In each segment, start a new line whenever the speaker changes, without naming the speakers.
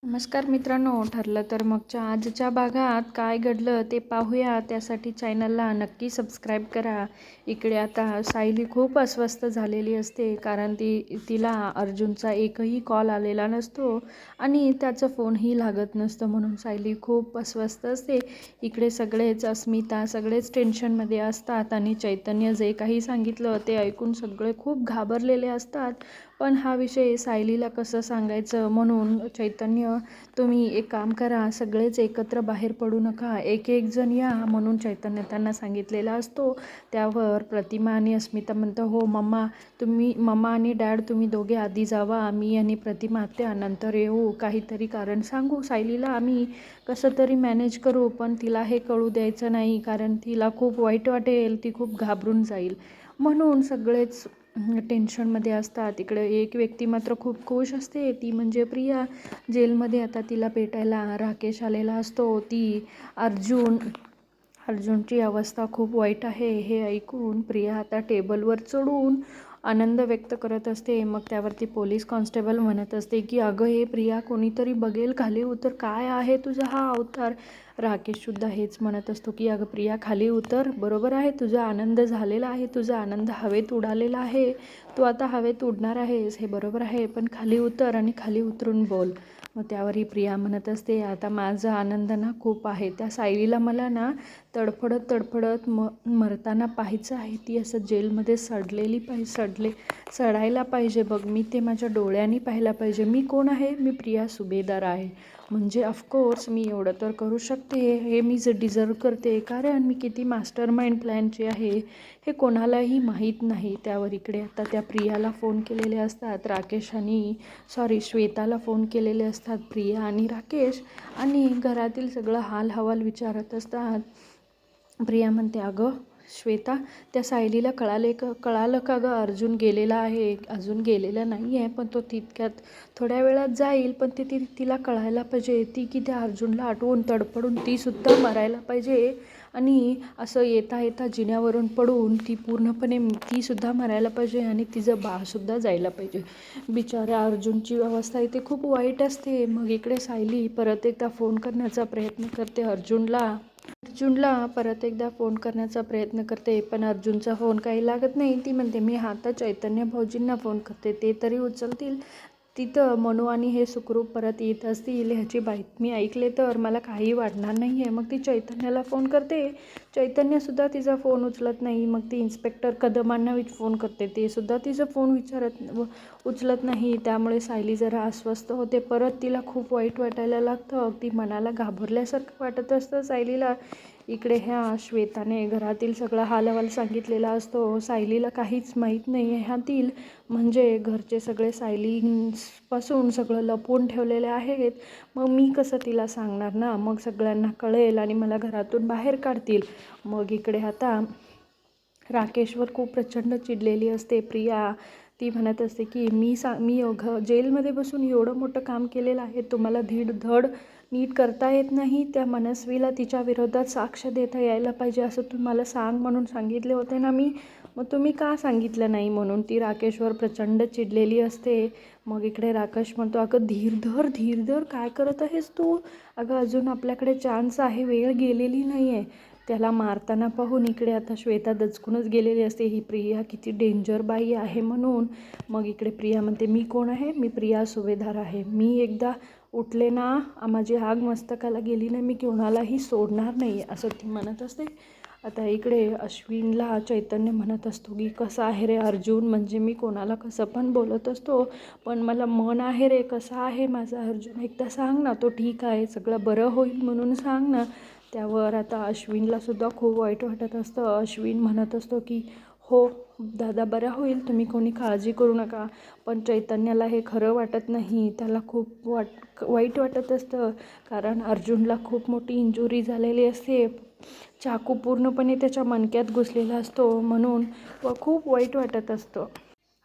नमस्कार मित्रांनो, ठरलं तर मगच्या आजच्या भागात काय घडलं ते पाहूया. त्यासाठी चॅनलला नक्की सबस्क्राईब करा. इकडे आता सायली खूप अस्वस्थ झालेली असते, कारण तिला अर्जुनचा एकही कॉल आलेला नसतो आणि त्याचं फोनही लागत नसतं, म्हणून सायली खूप अस्वस्थ असते. इकडे सगळेच अस्मिता सगळेच टेन्शनमध्ये असतात आणि चैतन्य जे काही सांगितलं ते ऐकून सगळे खूप घाबरलेले असतात. पण हा विषय सायलीला कसं सांगायचं, म्हणून चैतन्य, तुम्ही एक काम करा, सगळेच एकत्र बाहेर पडू नका, एक एक जण या म्हणून चैतन्य त्यांना सांगितलेला असतो. त्यावर प्रतिमा आणि अस्मिता म्हणतं, हो मम्मा आणि डॅड तुम्ही दोघे आधी जावा, मी आणि प्रतिमा आत्या नंतर येऊ. काहीतरी कारण सांगू सायलीला, आम्ही कसं तरी मॅनेज करू, पण तिला हे कळू द्यायचं नाही, कारण तिला खूप वाईट वाटेल, ती खूप घाबरून जाईल. म्हणून सगळेच टेन्शनमध्ये असतात. इकडे एक व्यक्ती मात्र खूप खुश असते, ती म्हणजे प्रिया. जेलमध्ये आता तिला भेटायला राकेश आलेला असतो. अर्जुनची अवस्था खूप वाईट आहे हे ऐकून प्रिया आता टेबलवर चढून आनंद व्यक्त करत असते. मग त्यावरती पोलीस कॉन्स्टेबल म्हणत असते की अगं हे प्रिया, कोणीतरी बघेल, खाली उतर, काय आहे तुझा हा अवतार. राकेशसुद्धा हेच म्हणत असतो की अगं प्रिया, खाली उतर, बरोबर आहे, तुझा आनंद झालेला आहे, तुझा आनंद हवेत उडालेला आहे, तू आता हवेत उडणार आहेस, हे बरोबर आहे, पण खाली उतर आणि खाली उतरून बोल. मग त्यावर ही प्रिया म्हणत असते, आता माझा आनंद ना खूप आहे, त्या सायलीला मला ना तडफडत मरताना पाहायचं आहे. ती असं जेलमध्ये सडायला पाहिजे बघ, मी ते माझ्या डोळ्यांनी पाहायला पाहिजे. मी कोण आहे? मी प्रिया सुभेदार आहे, म्हणजे ऑफकोर्स मी एवढं तर करू शकते, हे मी जे डिझर्व करते, कारण मी किती मास्टर माइंड प्लॅनची आहे हे कोणालाही माहीत नाही. त्यावर इकडे आता त्या प्रियाला फोन केलेले असतात श्वेताला फोन केलेले असतात प्रिया आणि राकेश, आणि घरातील सगळं हाल विचारत असतात. प्रिया म्हणते, अगं श्वेता, त्या सायलीला कळालं का गं, अर्जुन गेलेला आहे? अजून गेलेला नाही आहे, पण तो तितक्यात थोड्या वेळात जाईल, पण तिला कळायला पाहिजे, ती की त्या अर्जुनला आठवून तडफडून तीसुद्धा मरायला पाहिजे, आणि असं येता जिन्यावरून पडून तीसुद्धा मरायला पाहिजे, आणि तिचं बाळसुद्धा जायला पाहिजे. बिचाऱ्या अर्जुनची अवस्था इथे खूप वाईट असते. मग इकडे सायली परत एकदा फोन करण्याचा प्रयत्न करते अर्जुनला परत एकदा फोन करण्याचा प्रयत्न करते, पण अर्जुनचा फोन काही लागत नाही. ती म्हणते, मी आता चैतन्य भाऊजींना फोन करते, ते तरी उचलतील. तिथं मनू आणि हे सुखरूप परत येत असतील ह्याची बातमी ऐकले तर मला काही वाटणार नाही आहे. मग ती चैतन्याला फोन करते, चैतन्यसुद्धा तिचा फोन उचलत नाही. मग ती इन्स्पेक्टर कदमांना फोन करते, ते सुद्धा तिचा फोन उचलत नाही. त्यामुळे सायली जरा अस्वस्थ होते. परत तिला खूप वाईट वाटायला लागतं, अगदी मनाला घाबरल्यासारखं वाटत असतं सायलीला. इकडे ह्या श्वेताने घरातील सगळा हालहवाल सांगितलेला असतो. सायलीला काहीच माहीत नाही आहे ह्यातील, म्हणजे घरचे सगळे सायलीपासून सगळं लपवून ठेवलेले आहेत. मग मी कसं तिला सांगणार ना, मग सगळ्यांना कळेल आणि मला घरातून बाहेर काढतील. मग इकडे आता राकेशवर खूप प्रचंड चिडलेली असते प्रिया. ती म्हणत असते की मी जेलमध्ये बसून एवढं मोठं काम केलेलं आहे, तुम्हाला धड नीट करता येत नाही. त्या मनस्वीला तिच्या विरोधात साक्ष देता यायला पाहिजे, असं तुम्हाला सांग म्हणून सांगितले होते ना मी, मग तुम्ही का सांगितलं नाही? म्हणून ती राकेशवर प्रचंड चिडलेली असते. मग इकडे राकेश म्हणतो, अगं धीर धर, काय करत आहेस तू? अगं अजून आपल्याकडे चान्स आहे, वेळ गेलेली नाही आहे. त्याला मारताना पाहून इकडे आता श्वेता दचकूनच गेलेली असते, ही प्रिया किती डेंजर बाई आहे म्हणून. मग इकडे प्रिया म्हणते, मी कोण आहे? मी प्रिया सुभेदार आहे. मी एकदा उठले ना, माझी आग मस्तकाला गेली ना, मी कोणालाही सोडणार नाही, असं ती म्हणत असते. आता इकडे अश्विनला चैतन्य म्हणत असतो की कसं आहे रे अर्जुन, म्हणजे मी कोणाला कसं पण बोलत असतो, पण मला मन आहे रे, कसा आहे माझा अर्जुन, एकदा सांग ना, तो ठीक आहे, सगळं बरं होईल म्हणून सांग ना. त्यावर आता अश्विनलासुद्धा खूप वाईट वाटत असतं. अश्विन म्हणत असतो की हो दादा, बरा होईल, तुम्ही कोणी काळजी करू नका. पण चैतन्याला हे खरं वाटत नाही, त्याला खूप वाईट वाटत असतं, कारण अर्जुनला खूप मोठी इंजुरी झालेली असते, चाकू पूर्णपणे त्याच्या मणक्यात घुसलेला असतो, म्हणून खूप वाईट वाटत असतं.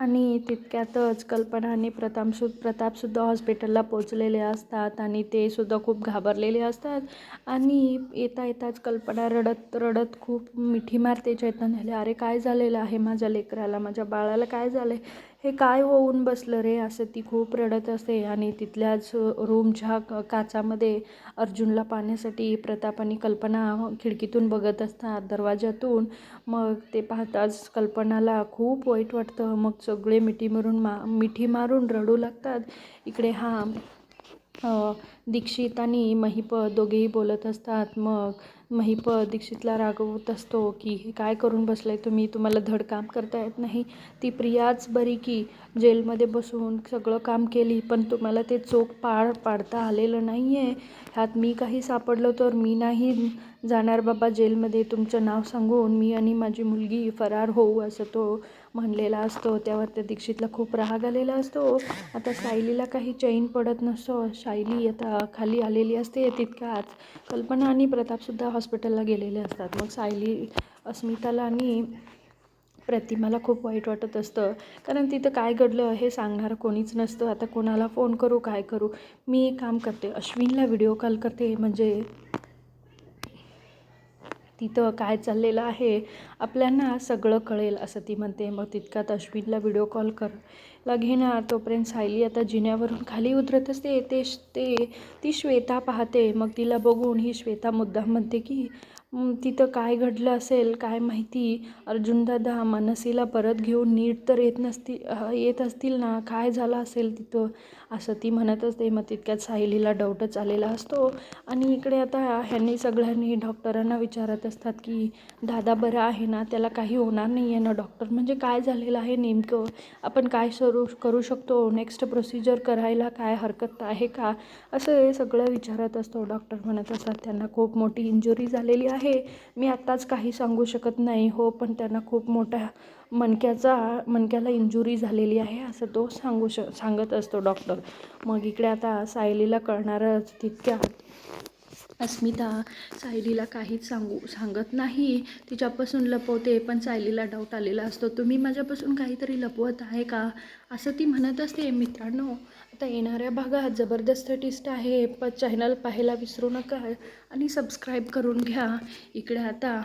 आणि तितक्यातच कल्पना आणि प्रतापसुद्धा हॉस्पिटलला पोचलेले असतात, आणि ते सुद्धा खूप घाबरलेले असतात. आणि येताच कल्पना रडत खूप मिठी मारते चैतन्याला, अरे काय झालेलं आहे माझ्या लेकराला, माझ्या बाळाला काय झालं आहे? हे काय होऊन बसलं रे, असं ती खूप रडत असते. आणि तिथल्याच रूमच्या काचामध्ये अर्जुनला पाहण्यासाठी प्रताप आणि कल्पना खिडकीतून बघत असतात, दरवाजातून. मग ते पाहताच कल्पनाला खूप वाईट वाटतं. मग सगळे मिठी मारून रडू लागतात. इकडे दीक्षित आणि महिपत दोघेही बोलत असतात. मग महिपत दीक्षितला रागवत असतो की हे काय करून बसलाय तुम्ही, तुम्हाला धड काम करता येत नाही. ती प्रियाच बरी की जेलमध्ये बसून सगळं काम केली, पण तुम्हाला ते चोख पाडता आलेलं नाही आहे. ह्यात मी काही सापडलं तर मी नाही जाणार बाबा जेलमध्ये. तुमचं नाव सांगून मी आणि माझी मुलगी फरार होऊ, असं तो म्हणलेला असतो. त्यावर त्या दीक्षितला खूप राग आलेला असतो. आता सायलीला काही चैन पडत नसतो. सायली आता खाली आलेली असते. तितक्याच कल्पना आणि प्रतापसुद्धा हॉस्पिटलला गेलेले असतात. मग सायली, अस्मिताला आणि प्रतिमाला खूप वाईट वाटत असतं, कारण तिथं काय घडलं हे सांगणारं कोणीच नसतं. आता कोणाला फोन करू, काय करू. मी एक काम करते, अश्विनला व्हिडिओ कॉल करते, म्हणजे तिथं काय चाललेलं आहे आपल्याला सगळं कळेल, असं ती म्हणते. मग तितक्यात अश्विनला व्हिडिओ कॉल करायला घेणार. तोपर्यंत सायली आता जिन्यावरून खाली उतरत असते. ती श्वेता पाहते. मग तिला बघून ही श्वेता मुद्दाम म्हणते की तिथं काय घडलं असेल काय माहिती. अर्जुनदादा मनसीला परत घेऊन नीट तर येत असतील ना, काय झालं असेल तिथं, असं ती म्हणत असते. मग तितक्यात सायलीला डाऊटच आलेला असतो. आणि इकडे आता ह्यांनी सगळ्यांनी डॉक्टरांना विचारत असतात की दादा बरा आहे ना, त्याला काही होणार नाही आहे ना. डॉक्टर म्हणजे काय झालेलं आहे नेमकं, आपण काय करू शकतो, नेक्स्ट प्रोसिजर करायला काय हरकत आहे का, असं हे सगळं विचारत असतो. डॉक्टर म्हणत असतात त्यांना खूप मोठी इंजुरी झालेली आहे, मी आत्ताच काही सांगू शकत नाही. हो, पण त्यांना खूप मोठ्या मणक्याला इंजुरी झालेली आहे, असं तो सांगत असतो डॉक्टर. मग इकडे आता सायलीला कळणारच. तितक्यात अस्मिता सायलीला काहीच सांगत नाही, तिच्यापासून लपवते. पण सायलीला डाऊट आलेला असतो, तुम्ही माझ्यापासून काहीतरी लपवत आहे का, असं ती म्हणत असते. मित्रांनो, आता येणाऱ्या भागात जबरदस्त ट्विस्ट आहे. चॅनल पाहायला विसरू नका आणि सबस्क्राईब करून घ्या. इकडे आता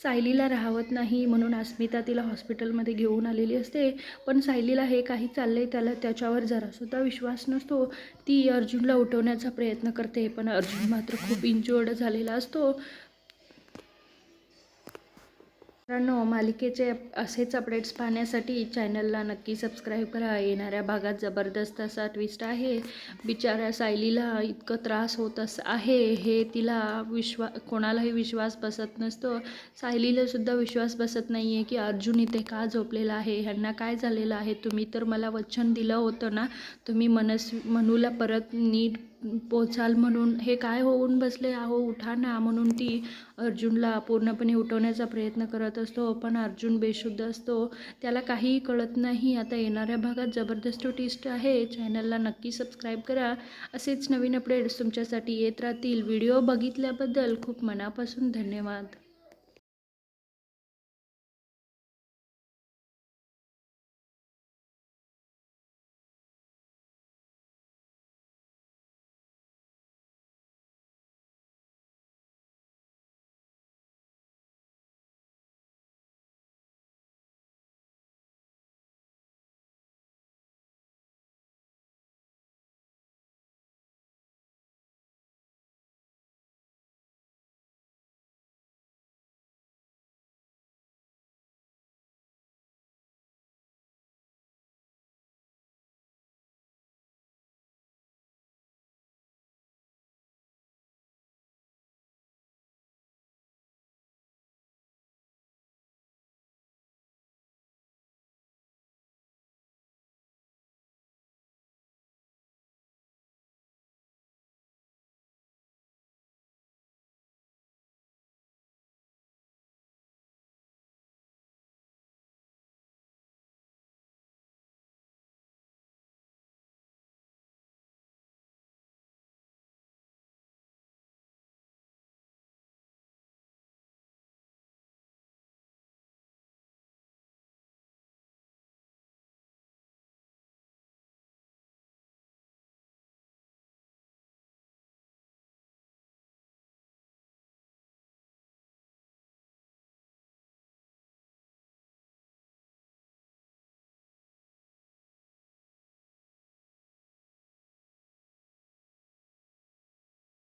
सायलीला राहवत नाही म्हणून अस्मिता तिला हॉस्पिटलमध्ये घेऊन आलेली असते. पण सायलीला हे काही चाललंय त्याच्यावर जरासुद्धा विश्वास नसतो. ती अर्जुनला उठवण्याचा प्रयत्न करते, पण अर्जुन मात्र खूप इंज्युअर्ड झालेला असतो. मित्रांनो, मालिकेचे असेच अपडेट्स पाहण्यासाठी चॅनलला नक्की सबस्क्राईब करा. येणाऱ्या भागात जबरदस्त असा ट्विस्ट आहे. बिचाऱ्या सायलीला इतकं त्रास होत आहे हे तिला कोणालाही विश्वास बसत नसतो. सायलीला सुद्धा विश्वास बसत नाही आहे की अर्जुन इथे का झोपलेला आहे, ह्यांना काय झालेलं आहे. तुम्ही तर मला वचन दिलं होतं ना, तुम्ही मनूला परत नीट पोचाल म्हणून. हे काय होऊन बसले आहो, उठा ना, म्हणून ती अर्जुनला पूर्णपणे उठवण्याचा प्रयत्न करत असतो. पण अर्जुन बेशुद्ध असतो, त्याला काहीही कळत नाही. आता येणाऱ्या भागात जबरदस्त ट्विस्ट आहे. चॅनलला नक्की सबस्क्राईब करा. असेच नवीन अपडेट्स तुमच्यासाठी येत राहतील. व्हिडिओ बघितल्याबद्दल खूप मनापासून धन्यवाद.